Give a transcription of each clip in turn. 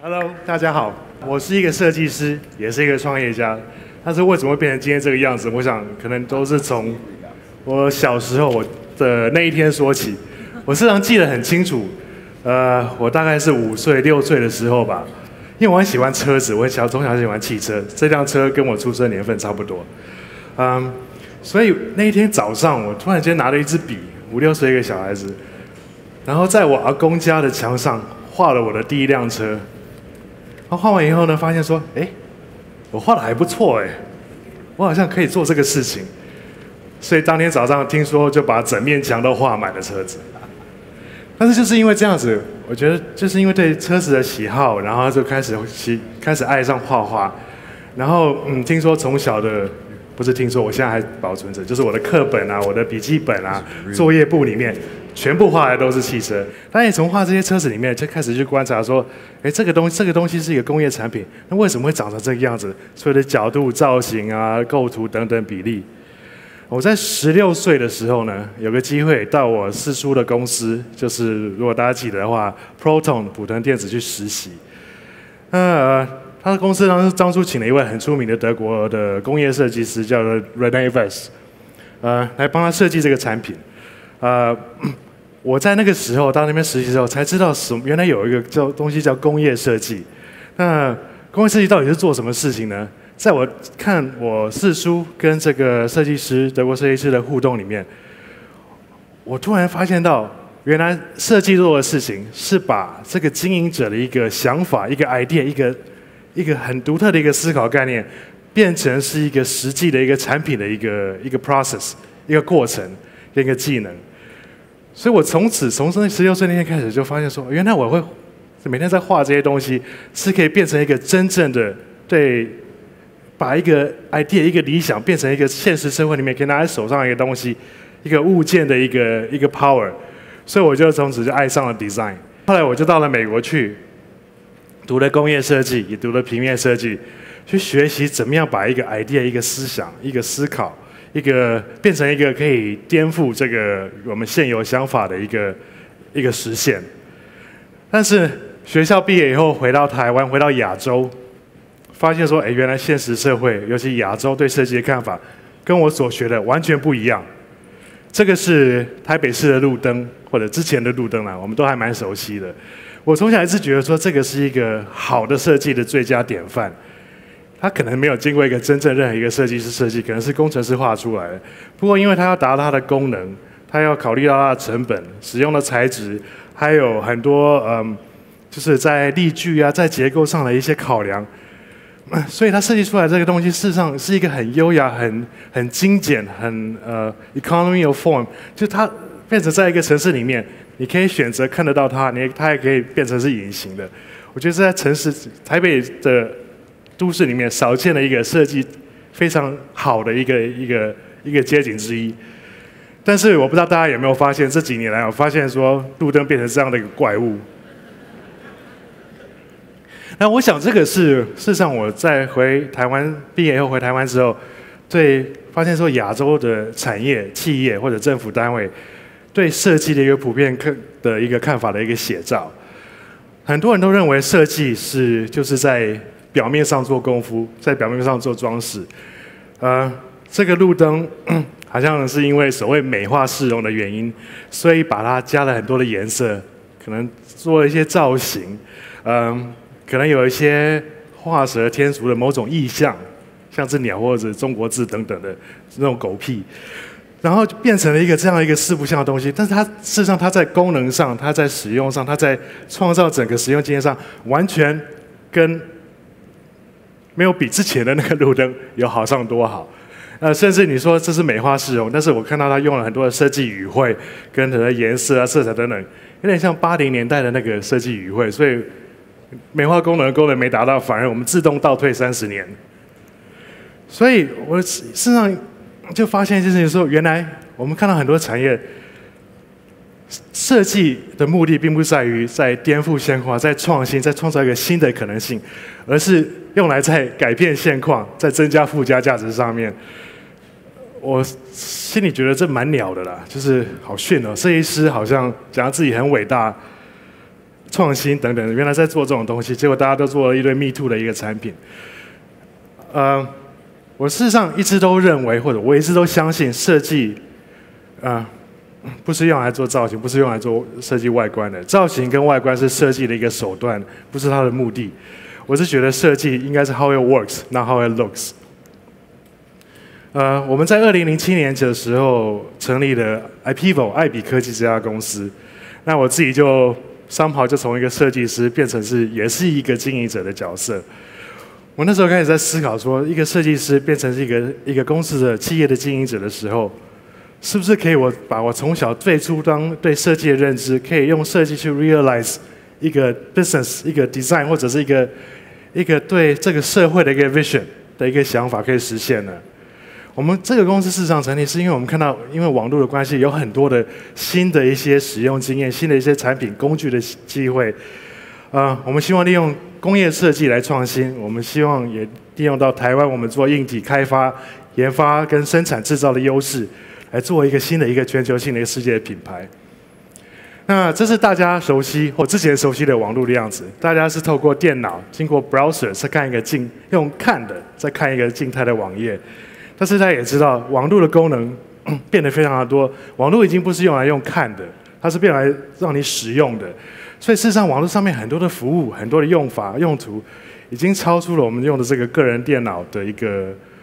Hello， 大家好，我是一个设计师，也是一个创业家。但是为什么会变成今天这个样子？我想可能都是从我小时候我的那一天说起。我时常记得很清楚，我大概是5岁、6岁的时候吧，因为我很喜欢车子，我从小喜欢汽车，这辆车跟我出生年份差不多，所以那一天早上，我突然间拿了一支笔，5、6岁一个小孩子，然后在我阿公家的墙上画了我的第一辆车。然后画完以后呢，发现说，我画的还不错我好像可以做这个事情。所以当天早上听说就把整面墙都画满了车子。但是就是因为这样子，我觉得就是因为对车子的喜好，然后就开始爱上画画。然后听说从小的不是听说，我现在还保存着，就是我的课本啊、我的笔记本啊、作业簿里面，全部画的都是汽车。但也从画这些车子里面，就开始去观察说，这个东西是一个工业产品，那为什么会长成这个样子？所有的角度、造型啊、构图等等比例。我在16岁的时候呢，有个机会到我四叔的公司，就是如果大家记得的话 ，Proton 普腾电子去实习。他的公司当初请了一位很出名的德国的工业设计师，叫做 René Weiss， 来帮他设计这个产品。我在那个时候到那边实习的时候，才知道原来有一个东西叫工业设计。那工业设计到底是做什么事情呢？在我看我四叔跟这个德国设计师的互动里面，我突然发现到，原来设计做的事情是把这个经营者的一个想法、一个 idea、一个很独特的一个思考概念，变成是一个实际的一个产品的一个 process、一个过程、一个技能。所以我从16岁那天开始就发现说，原来我会每天在画这些东西，是可以变成一个真正的把一个 idea、一个理想变成一个现实社会里面可以拿在手上的一个东西，一个物件的一个 power。所以我就从此就爱上了 design。后来我就到了美国去，读了工业设计，也读了平面设计，去学习怎么样把一个 idea、一个思想、一个思考、变成一个可以颠覆这个我们现有想法的一个实现。但是学校毕业以后回到台湾，回到亚洲，发现说，原来现实社会，尤其亚洲对设计的看法，跟我所学的完全不一样。这个是台北市的路灯，或者之前的路灯啦，我们都还蛮熟悉的。我从小一直觉得说，这个是一个好的设计的最佳典范。它可能没有经过一个真正任何一个设计师设计，可能是工程师画出来的。不过，因为它要达到它的功能，它要考虑到它的成本、使用的材质，还有很多就是在力矩啊、在结构上的一些考量。所以它设计出来这个东西，事实上是一个很优雅、很精简、很economy of form， 就它变成在一个城市里面，你可以选择看得到它，它也可以变成是隐形的。我觉得是在台北的都市里面少见的一个设计非常好的一个街景之一。但是我不知道大家有没有发现，这几年来我发现说路灯变成这样的一个怪物。那我想这个事实上我在毕业以后回台湾之后，发现说亚洲的产业、企业或者政府单位对设计的一个普遍的一个看法的一个写照。很多人都认为设计就是在表面上做功夫，在表面上做装饰。这个路灯好像是因为所谓美化市容的原因，所以把它加了很多的颜色，可能做了一些造型，可能有一些画蛇添足的某种意象，像是鸟或者中国字等等的那种狗屁，然后就变成了这样一个四不像的东西。但是它事实上它在功能上、它在使用上、它在创造整个使用经验上，完全跟没有比之前的那个路灯有好上多好。甚至你说这是美化市容，但是我看到它用了很多的设计语汇，跟它的颜色啊、色彩等等，有点像80年代的那个设计语汇，所以美化功能没达到，反而我们自动倒退30年。所以我事实上就发现一件事情，说原来我们看到很多产业设计的目的，并不在于在颠覆现况、在创新、在创造一个新的可能性，而是用来在改变现况、在增加附加价值上面。我心里觉得这蛮鸟的啦，就是好逊哦，设计师好像讲自己很伟大，创新等等，原来在做这种东西，结果大家都做了一堆 Me Too 的一个产品。我事实上一直都认为，或者我一直都相信，设计，不是用来做造型，不是用来做设计外观的。造型跟外观是设计的一个手段，不是它的目的。我是觉得设计应该是 how it works，not how it looks。我们在2007年的时候成立了 IPEVO 爱比科技这家公司。那我自己就somehow就从一个设计师变成也是一个经营者的角色。我那时候开始在思考说，一个设计师变成是一个公司的企业的经营者的时候，是不是可以把我从小最初对设计的认知，可以用设计去 realize 一个 business 一个 design 或者是一个对这个社会的一个 vision 的一个想法可以实现呢？我们这个公司事实上成立，是因为我们看到，因为网络的关系，有很多的新的一些使用经验、新的一些产品工具的机会。我们希望利用工业设计来创新，我们希望也利用到台湾我们做硬体开发、研发跟生产制造的优势，来做一个新的一个全球性的一个世界的品牌。那这是大家熟悉或之前熟悉的网络的样子，大家是透过电脑经过 browser 再看用看的，再看一个静态的网页。但是大家也知道，网络的功能变得非常的多，网络已经不是用来看的，它是变来让你使用的。所以事实上，网络上面很多的服务、很多的用法、用途，已经超出了我们用的这个个人电脑的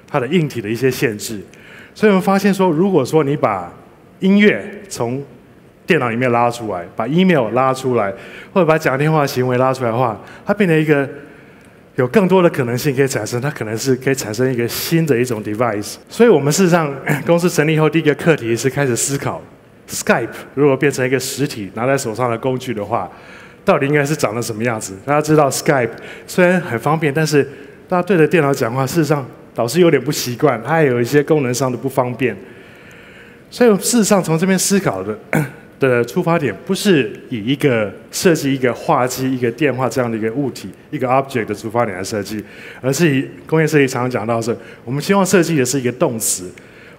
它的硬体的一些限制。所以我们发现说，如果说你把音乐从电脑里面拉出来，把 email 拉出来，或者把讲电话行为拉出来的话，它变成一个有更多的可能性可以产生，它可能是可以产生一个新的一种 device。所以我们事实上公司成立后第一个课题是开始思考 Skype 如果变成一个实体拿在手上的工具的话，到底应该是长得什么样子？大家知道 Skype 虽然很方便，但是大家对着电脑讲话，事实上老是有点不习惯，它也有一些功能上的不方便。所以事实上从这边思考的出发点，不是以一个设计一个话机、一个电话这样的一个物体、一个 object 的出发点来设计，而是以工业设计常常讲到的是，我们希望设计的是一个动词。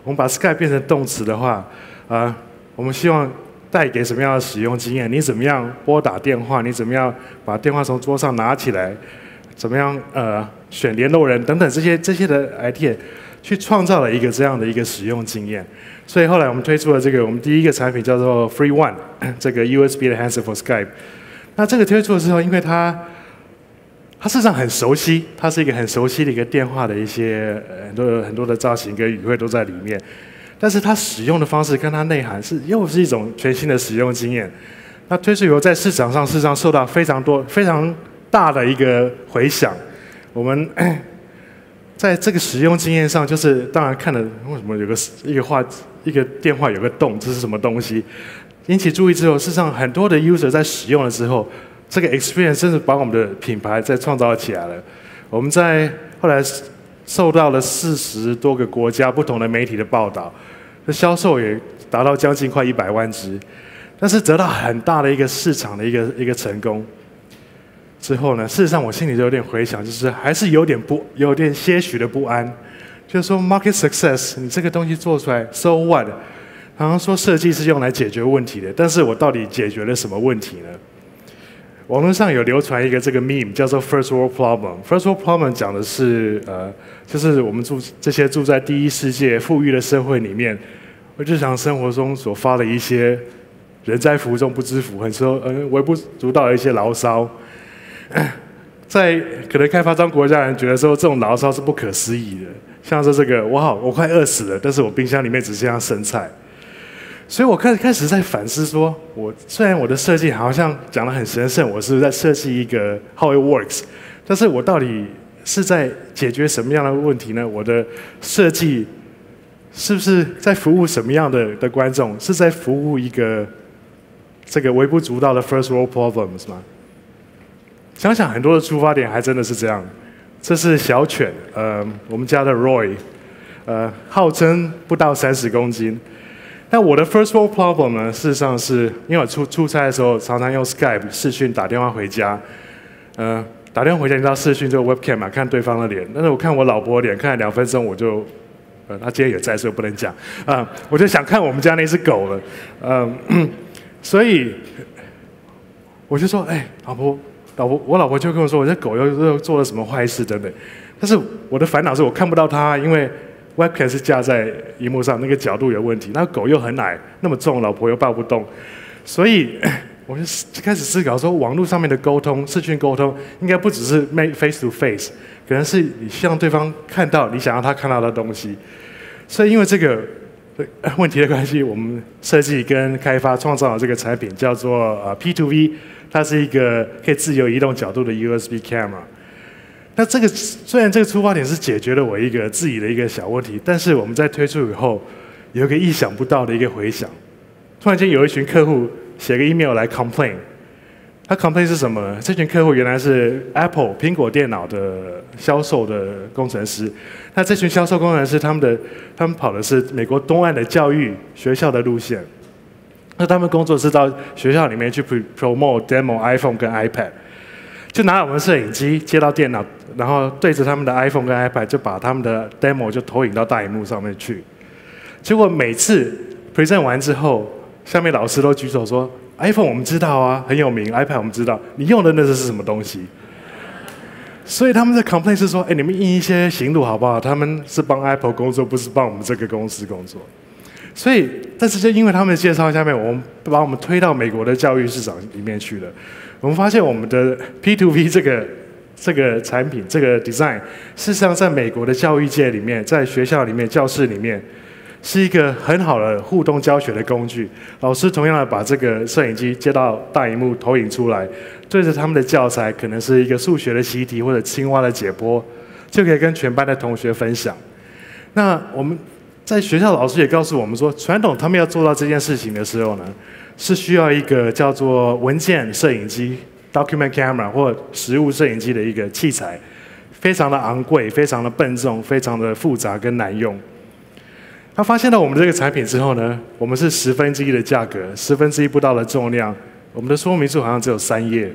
我们把 Skype 变成动词的话，我们希望带给什么样的使用经验？你怎么样拨打电话？你怎么样把电话从桌上拿起来？怎么样选联络人等等这些的 idea， 去创造了一个这样的一个使用经验。所以后来我们推出了我们第一个产品叫做 Free One， 这个 USB 的 handset for Skype。那这个推出的时候，因为它事实上很熟悉，它是一个很熟悉的一个电话的一些很多的造型跟语汇都在里面，但是它使用的方式跟它内涵又是一种全新的使用经验。那推出以后在市场上事实上受到非常大的一个回响。我们在这个使用经验上，就是当然看了为什么有一个电话有个洞，这是什么东西？引起注意之后，事实上很多的 user 在使用了之后，这个 experience 真是把我们的品牌再创造起来了。我们在后来受到了40多个国家不同的媒体的报道，这销售也达到将近快100万只，但是得到很大的一个市场的一个成功。之后呢，事实上我心里就有点回想，就是还是有点些许的不安，就是说 market success， 你这个东西做出来 ，so what？ 好像说设计是用来解决问题的，但是我到底解决了什么问题呢？网络上有流传一个这个 meme 叫做 First World Problem。First World Problem 讲的是就是我们这些住在第一世界富裕的社会里面，日常生活中所发的一些人在福中不知福，很说微不足道的一些牢骚。在可能开发中国家人觉得说这种牢骚是不可思议的，像是这个我快饿死了，但是我冰箱里面只剩下生菜。所以我开始在反思说，虽然我的设计好像讲得很神圣，我是在设计一个 how it works， 但是我到底是在解决什么样的问题呢？我的设计是不是在服务什么样的观众？是在服务一个这个微不足道的 first world problems 吗？想想很多的出发点还真的是这样。这是小犬，我们家的 Roy， 号称不到30公斤。那我的 first world problem 呢，事实上是因为我出差的时候常常用 Skype 视讯打电话回家，打电话回家你知道视讯就 webcam 嘛，看对方的脸。但是我看我老婆的脸，看了2分钟我就，她今天也在，所以不能讲我就想看我们家那只狗了，所以我就说，我老婆就跟我说，我这狗又做了什么坏事等等。但是我的烦恼是我看不到它，因为 webcam 是架在荧幕上，那个角度有问题。那狗又很矮，那么重，老婆又抱不动，所以我就开始思考说，网络上面的沟通、视讯沟通，应该不只是 face to face， 可能是你希望对方看到你想让他看到的东西。所以因为这个问题的关系，我们设计跟开发创造了这个产品，叫做P2V， 它是一个可以自由移动角度的 USB camera。那这个虽然这个出发点是解决了我自己的一个小问题，但是我们在推出以后，有一个意想不到的一个回响。突然间有一群客户写个 email 来 complain， 他 complain 是什么呢？这群客户原来是 Apple 苹果电脑的销售的工程师。那这群销售工程师他们跑的是美国东岸的教育学校的路线。那他们工作是到学校里面去 promote demo iPhone 跟 iPad， 就拿我们的摄影机接到电脑，然后对着他们的 iPhone 跟 iPad 就把他们的 demo 就投影到大荧幕上面去。结果每次 present 完之后，下面老师都举手说 iPhone 我们知道啊，很有名 ，iPad 我们知道，你用的那是什么东西？所以他们的 complaint 是说，你们印一些型录好不好？他们是帮 Apple 工作，不是帮我们这个公司工作。所以，但是就因为他们的介绍下面，我们把我们推到美国的教育市场里面去了。我们发现我们的 P2V 这个产品，这个 design， 事实上在美国的教育界里面，在学校里面、教室里面，是一个很好的互动教学的工具。老师同样的把这个摄影机接到大荧幕投影出来，对着他们的教材，可能是一个数学的习题或者青蛙的解剖，就可以跟全班的同学分享。那我们在学校老师也告诉我们说，传统他们要做到这件事情的时候呢，是需要一个叫做文件摄影机 （document camera） 或实物摄影机的一个器材，非常的昂贵、非常的笨重、非常的复杂跟难用。他发现到我们这个产品之后呢，我们是1/10的价格，1/10不到的重量，我们的说明书好像只有3页。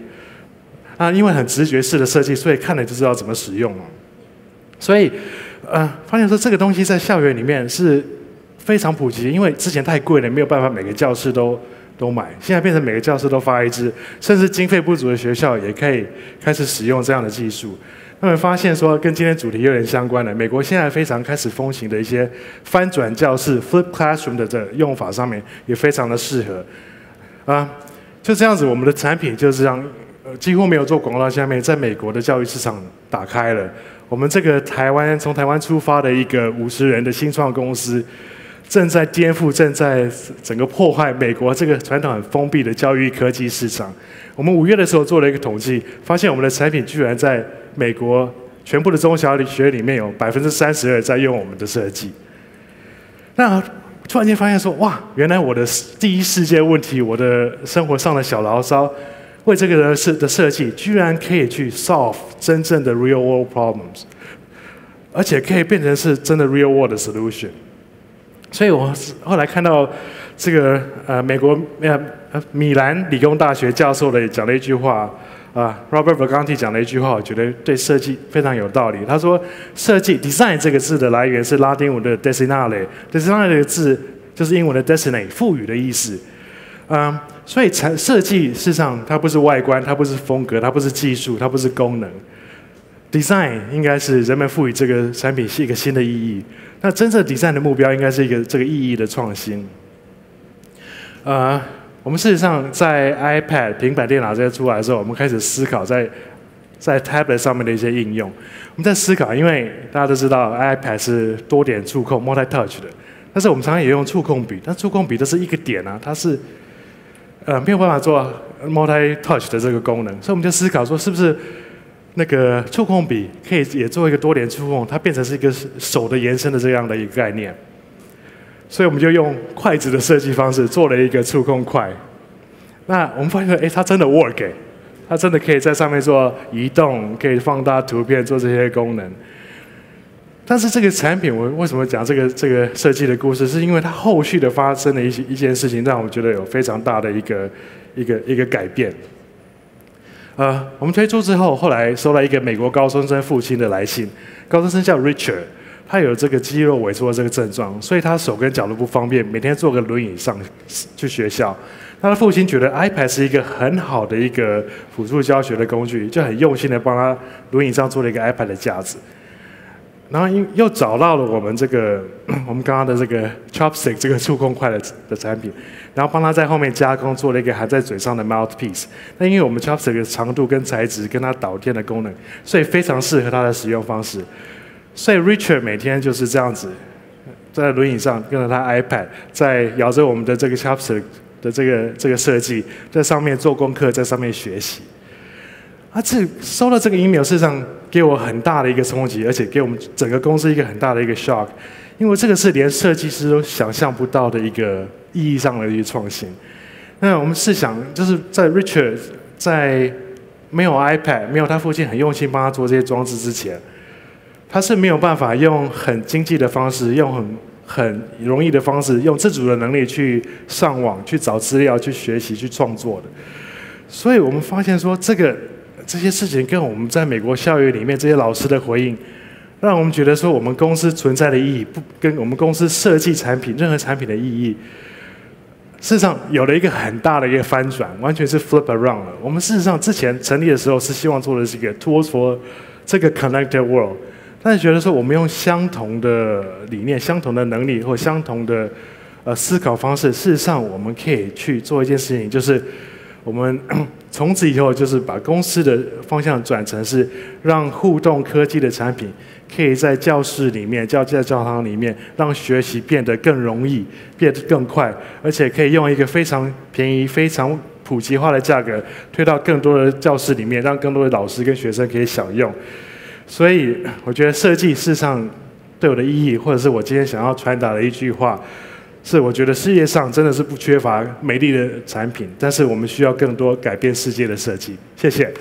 因为很直觉式的设计，所以看了就知道怎么使用了。所以，发现说这个东西在校园里面是非常普及，因为之前太贵了，没有办法每个教室都买。现在变成每个教室都发一支，甚至经费不足的学校也可以开始使用这样的技术。他们发现说，跟今天主题有点相关的，美国现在非常开始风行的一些翻转教室 （flip classroom） 的这用法上面，也非常的适合。就这样子，我们的产品就这样，几乎没有做广告，下面在美国的教育市场打开了。我们这个从台湾出发的一个50人的新创公司，正在颠覆、正在整个破坏美国这个传统很封闭的教育科技市场。我们5月的时候做了一个统计，发现我们的产品居然在美国全部的中小学里面有32%在用我们的设计。那突然间发现说，哇，原来我的第一世界问题，我的生活上的小牢骚，为这个的设计，居然可以去 solve 真正的 real world problems， 而且可以变成是真的 real world 的 solution。所以我后来看到这个美国米兰理工大学教授讲了一句话，Robert Vaganti 讲了一句话，我觉得对设计非常有道理。他说，设计 design 这个字的来源是拉丁文的 destinare，destinare 这个字就是英文的 destiny， 赋予的意思。所以设计事实上它不是外观，它不是风格，它不是技术，它不是功能。design 应该是人们赋予这个产品是一个新的意义。那真正 design 的目标应该是一个这个意义的创新。我们事实上在 iPad 平板电脑这些出来的时候，我们开始思考在 tablet 上面的一些应用。我们在思考，因为大家都知道 iPad 是多点触控 multi-touch 的，但是我们常常也用触控笔，但触控笔都是一个点它是没有办法做 multi-touch 的这个功能，所以我们就思考说，是不是那个触控笔可以也做一个多点触控，它变成是一个手的延伸的这样的一个概念。所以我们就用筷子的设计方式做了一个触控筷。那我们发现，它真的 work，它真的可以在上面做移动，可以放大图片，做这些功能。但是这个产品，我为什么讲这个设计的故事，是因为它后续的发生的一件事情，让我觉得有非常大的一个改变。我们推出之后，后来收到一个美国高中生父亲的来信，高中生叫 Richard。他有这个肌肉萎缩的这个症状，所以他手跟脚都不方便，每天坐个轮椅上去学校。他的父亲觉得 iPad 是一个很好的一个辅助教学的工具，就很用心的帮他轮椅上做了一个 iPad 的架子。然后又找到了我们这个我们刚刚的这个 Chopstick 这个触控筷的产品，然后帮他在后面加工做了一个含在嘴上的 mouthpiece。那因为我们 Chopstick 的长度跟材质跟它导电的功能，所以非常适合他的使用方式。所以 Richard 每天就是这样子，在轮椅上跟着他 iPad， 在摇着我们的这个 Chopstick 的这个设计，在上面做功课，在上面学习。收到这个 email， 事实上给我很大的一个冲击，而且给我们整个公司一个很大的一个 shock， 因为这个是连设计师都想象不到的一个意义上的一个创新。那我们试想，就是在 Richard 在没有 iPad， 没有他父亲很用心帮他做这些装置之前，他是没有办法用很经济的方式，用很容易的方式，用自主的能力去上网、去找资料、去学习、去创作的。所以我们发现说，这些事情跟我们在美国校园里面这些老师的回应，让我们觉得说我们公司存在的意义，不跟我们公司设计产品任何产品的意义，事实上有了一个很大的一个翻转，完全是 flip around 了。我们事实上之前成立的时候是希望做的是一个 tools for 这个 connected world， 但是觉得说我们用相同的理念、相同的能力或相同的思考方式，事实上我们可以去做一件事情，就是我们从此以后就是把公司的方向转成是让互动科技的产品可以在教室里面、在教堂里面，让学习变得更容易、变得更快，而且可以用一个非常便宜、非常普及化的价格推到更多的教室里面，让更多的老师跟学生可以享用。所以我觉得设计事实上对我的意义，或者是我今天想要传达的一句话，是我觉得世界上真的是不缺乏美丽的产品，但是我们需要更多改变世界的设计。谢谢。